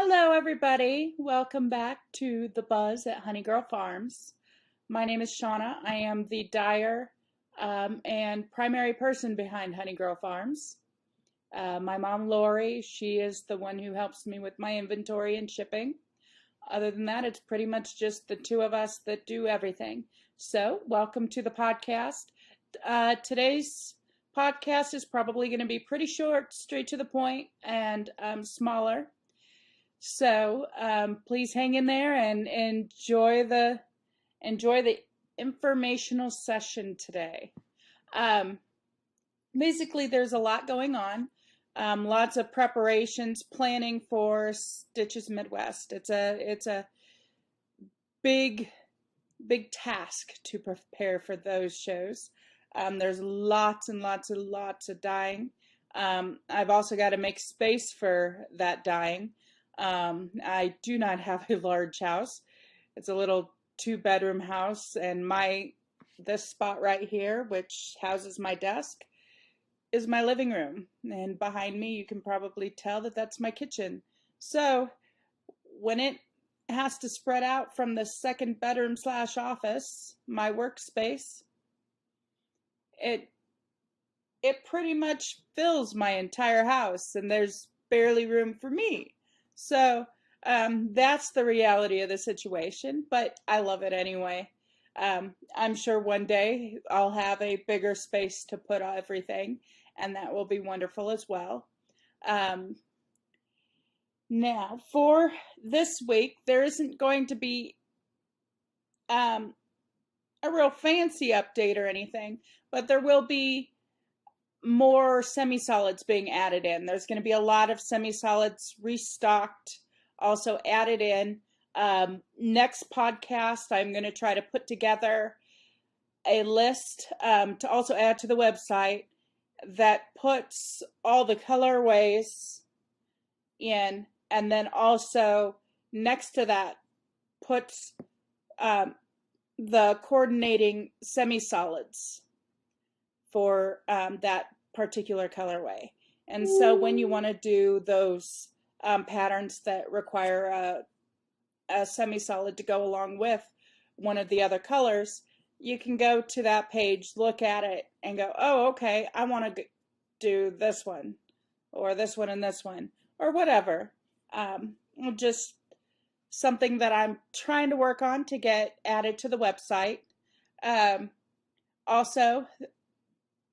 Hello, everybody. Welcome back to The Buzz at Honey Girl Farms. My name is Shauna. I am the dyer and primary person behind Honey Girl Farms. My mom, Lori, she is the one who helps me with my inventory and shipping. Other than that, it's pretty much just the two of us that do everything. So, welcome to the podcast. Today's podcast is probably going to be pretty short, straight to the point, and smaller. So please hang in there and enjoy the informational session today. Um, Basically, there's a lot going on. Lots of preparations, planning for Stitches Midwest. It's a big task to prepare for those shows. There's lots and lots of dyeing. I've also got to make space for that dyeing. I do not have a large house. It's a little 2-bedroom house, and this spot right here, which houses my desk, is my living room. And behind me, you can probably tell that that's my kitchen. So when it has to spread out from the second bedroom / office, my workspace, it pretty much fills my entire house, and there's barely room for me. So that's the reality of the situation, but I love it anyway. I'm sure one day I'll have a bigger space to put everything, and that will be wonderful as well. Now, for this week, there isn't going to be a real fancy update or anything, but there will be more semi-solids being added in. There's going to be a lot of semi-solids restocked, also added in. Next podcast, I'm going to try to put together a list to also add to the website that puts all the colorways in, and then also next to that puts the coordinating semi-solids for that particular colorway. And so when you want to do those patterns that require a semi-solid to go along with one of the other colors, you can go to that page, look at it, and go, oh, okay, I want to do this one, or this one and this one, or whatever. Just something that I'm trying to work on to get added to the website. Also,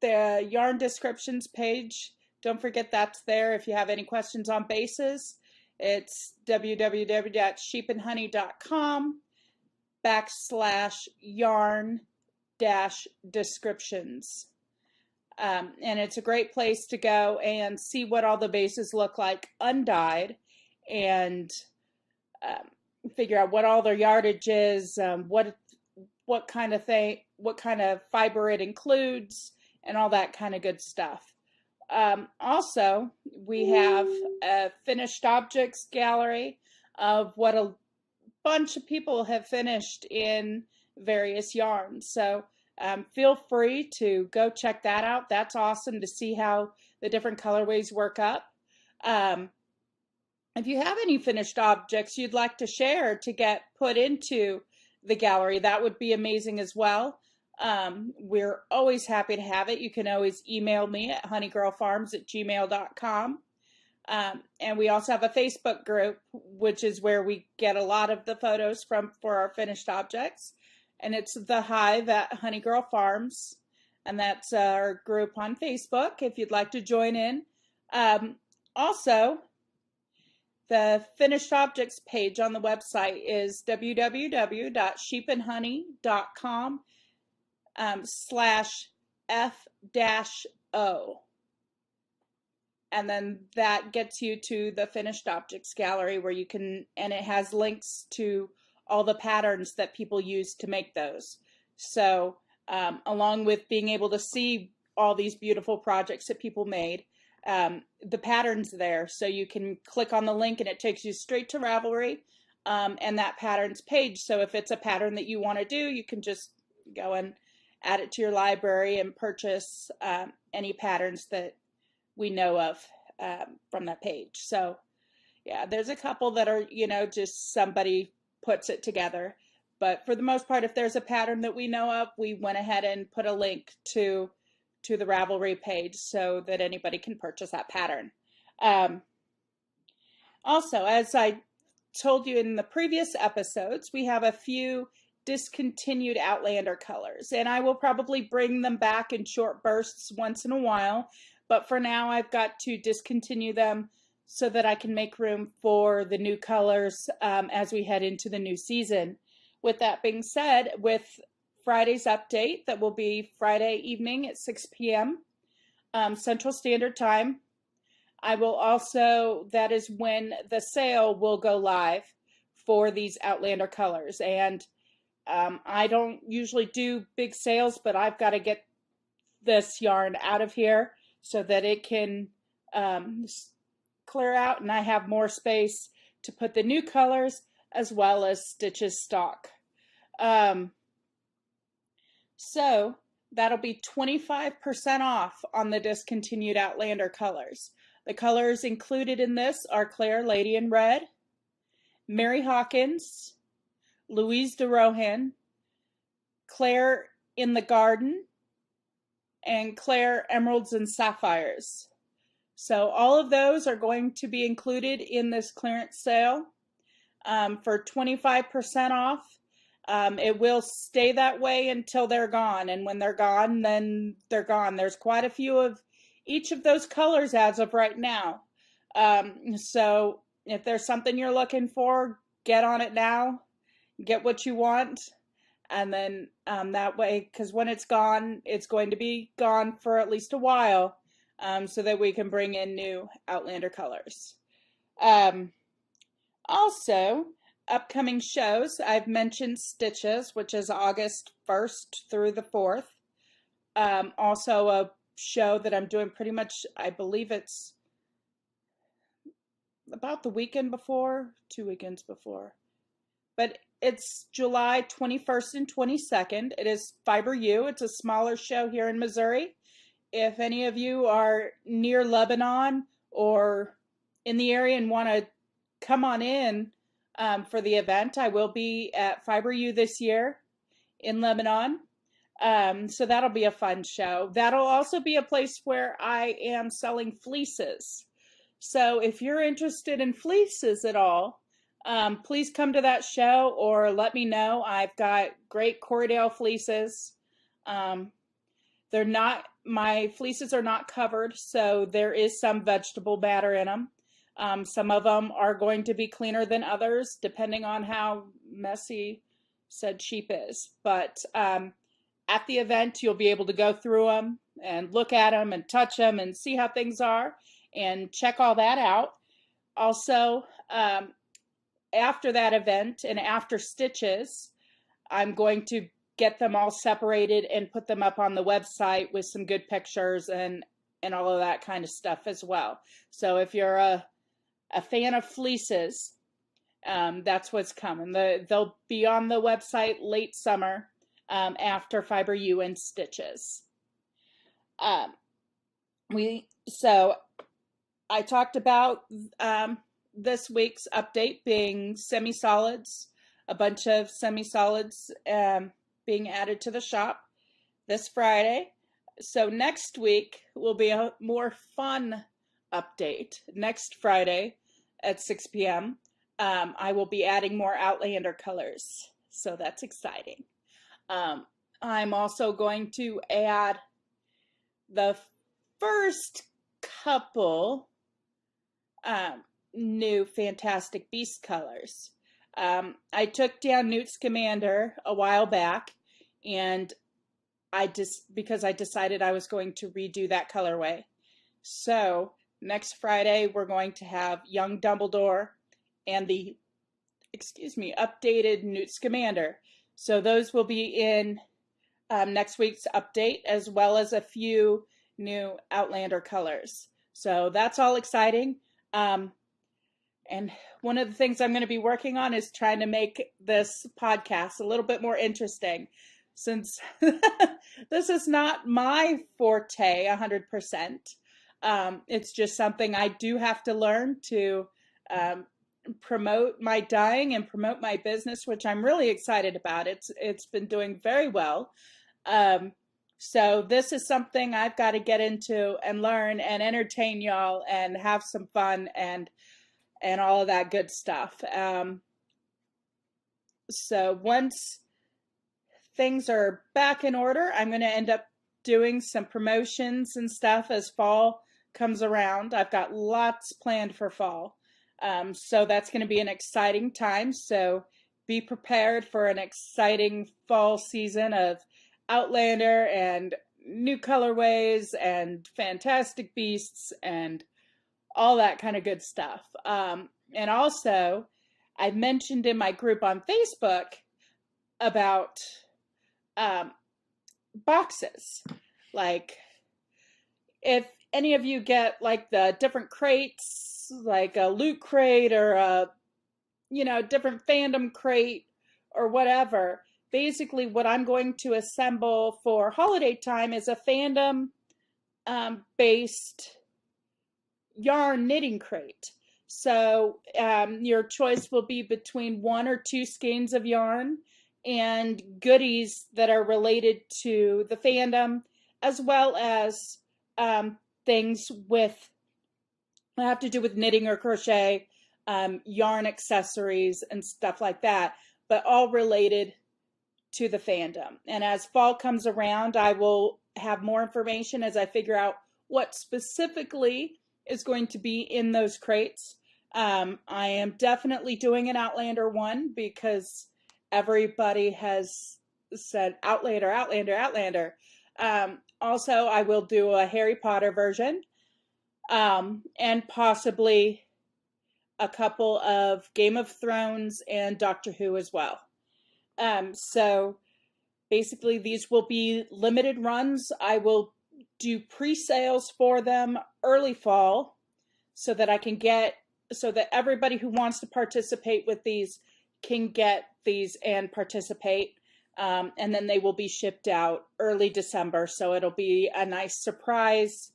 the yarn descriptions page, don't forget that's there if you have any questions on bases. It's www.sheepandhoney.com/yarn-descriptions. And it's a great place to go and see what all the bases look like undyed, and figure out what all their yardage is, what kind of fiber it includes, and all that kind of good stuff. Also, we have a finished objects gallery of what a bunch of people have finished in various yarns. So feel free to go check that out. That's awesome to see how the different colorways work up. If you have any finished objects you'd like to share to get put into the gallery, that would be amazing as well. We're always happy to have it. You can always email me at honeygirlfarms@gmail.com. And we also have a Facebook group, which is where we get a lot of the photos for our finished objects. And it's The Hive at Honey Girl Farms. And that's our group on Facebook if you'd like to join in. Also, the finished objects page on the website is www.sheepandhoney.com/F-O. And then that gets you to the finished objects gallery where you can, and it has links to all the patterns that people use to make those. So along with being able to see all these beautiful projects that people made, the patterns there, so you can click on the link and it takes you straight to Ravelry and that patterns page. So if it's a pattern that you want to do, you can just go and add it to your library and purchase any patterns that we know of from that page. So Yeah, there's a couple that are, just somebody puts it together. But for the most part, if there's a pattern that we know of, we went ahead and put a link to the Ravelry page so that anybody can purchase that pattern. Also, as I told you in the previous episodes, we have a few discontinued Outlander colors, and I will probably bring them back in short bursts once in a while, but for now I've got to discontinue them so that I can make room for the new colors as we head into the new season. With that being said, with Friday's update, that will be Friday evening at 6 p.m. Central Standard Time, I will also, that is when the sale will go live for these Outlander colors. And I don't usually do big sales, but I've got to get this yarn out of here so that it can clear out and I have more space to put the new colors as well as Stitches stock. So that'll be 25% off on the discontinued Outlander colors. The colors included in this are Claire Lady in Red, Mary Hawkins, Louise de Rohan, Claire in the Garden, and Claire Emeralds and Sapphires. So all of those are going to be included in this clearance sale for 25% off. It will stay that way until they're gone, and when they're gone, then they're gone. There's quite a few of each of those colors as of right now. So if there's something you're looking for, get on it now, get what you want, and then that way, because when it's gone, it's going to be gone for at least a while, so that we can bring in new Outlander colors. Also, upcoming shows, I've mentioned Stitches, which is August 1st through the 4th. Also a show that I'm doing pretty much, I believe it's about the weekend before, 2 weekends before. But it's July 21st and 22nd. It is Fiber U. It's a smaller show here in Missouri. If any of you are near Lebanon or in the area and want to come on in for the event, I will be at Fiber U this year in Lebanon. So that'll be a fun show. That'll also be a place where I am selling fleeces. So if you're interested in fleeces at all, please come to that show or let me know. I've got great Corriedale fleeces. My fleeces are not covered, so there is some vegetable matter in them. Some of them are going to be cleaner than others, depending on how messy said sheep is. But at the event, you'll be able to go through them and look at them and touch them and see how things are and check all that out. Also, after that event and after Stitches, I'm going to get them all separated and put them up on the website with some good pictures and all of that kind of stuff as well. So if you're a fan of fleeces, that's what's coming. They'll be on the website late summer after Fiber U and Stitches. So I talked about this week's update being semi-solids, a bunch of semi-solids being added to the shop this Friday. So next week will be a more fun update. Next Friday at 6 p.m. I will be adding more Outlander colors. So that's exciting. I'm also going to add the first couple new Fantastic Beast colors. I took down Newt Scamander a while back, and because I decided I was going to redo that colorway. So next Friday we're going to have Young Dumbledore and the updated Newt Scamander. So those will be in next week's update, as well as a few new Outlander colors. So that's all exciting. And one of the things I'm going to be working on is trying to make this podcast a little bit more interesting, since this is not my forte 100%. It's just something I do have to learn to promote my dyeing and promote my business, which I'm really excited about. It's been doing very well. So this is something I've got to get into and learn and entertain y'all and have some fun and all of that good stuff. So once things are back in order, I'm going to end up doing some promotions and stuff as fall comes around. I've got lots planned for fall. So that's going to be an exciting time. So be prepared for an exciting fall season of Outlander and new colorways and Fantastic Beasts and all that kind of good stuff. And also, I mentioned in my group on Facebook about boxes. Like, if any of you get like the different crates, like a loot crate or a, different fandom crate or whatever, basically what I'm going to assemble for holiday time is a fandom based yarn knitting crate. So your choice will be between 1 or 2 skeins of yarn and goodies that are related to the fandom, as well as things with that have to do with knitting or crochet, yarn accessories and stuff like that, but all related to the fandom. And as fall comes around, I will have more information as I figure out what specifically is going to be in those crates. I am definitely doing an Outlander one because everybody has said Outlander, Outlander, Outlander. Also, I will do a Harry Potter version, and possibly a couple of Game of Thrones and Doctor Who as well. So basically these will be limited runs. I will do pre-sales for them early fall so that everybody who wants to participate with these can get these and participate. And then they will be shipped out early December. So it'll be a nice surprise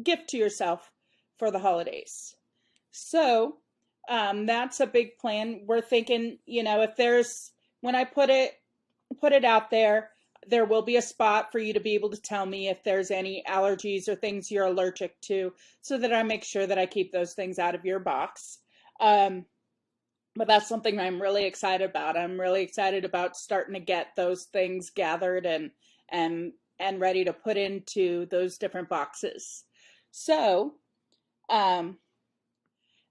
gift to yourself for the holidays. So that's a big plan. We're thinking, when I put it out there will be a spot for you to be able to tell me if there's any allergies or things you're allergic to, so that I make sure that I keep those things out of your box. But that's something I'm really excited about. I'm really excited about starting to get those things gathered and ready to put into those different boxes. So,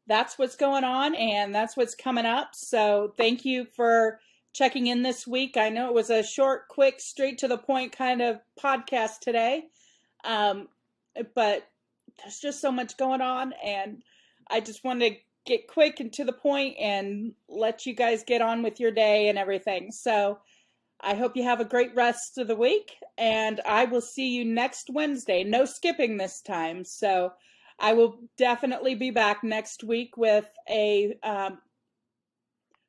that's what's going on and that's what's coming up. So thank you for checking in this week. I know it was a short, quick, straight to the point kind of podcast today. But there's just so much going on and I just wanted to get quick and to the point and let you guys get on with your day and everything. So I hope you have a great rest of the week and I will see you next Wednesday. No skipping this time. So I will definitely be back next week with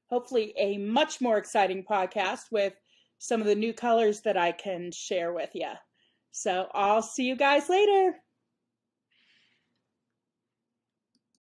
hopefully a much more exciting podcast with some of the new colors that I can share with you. So I'll see you guys later.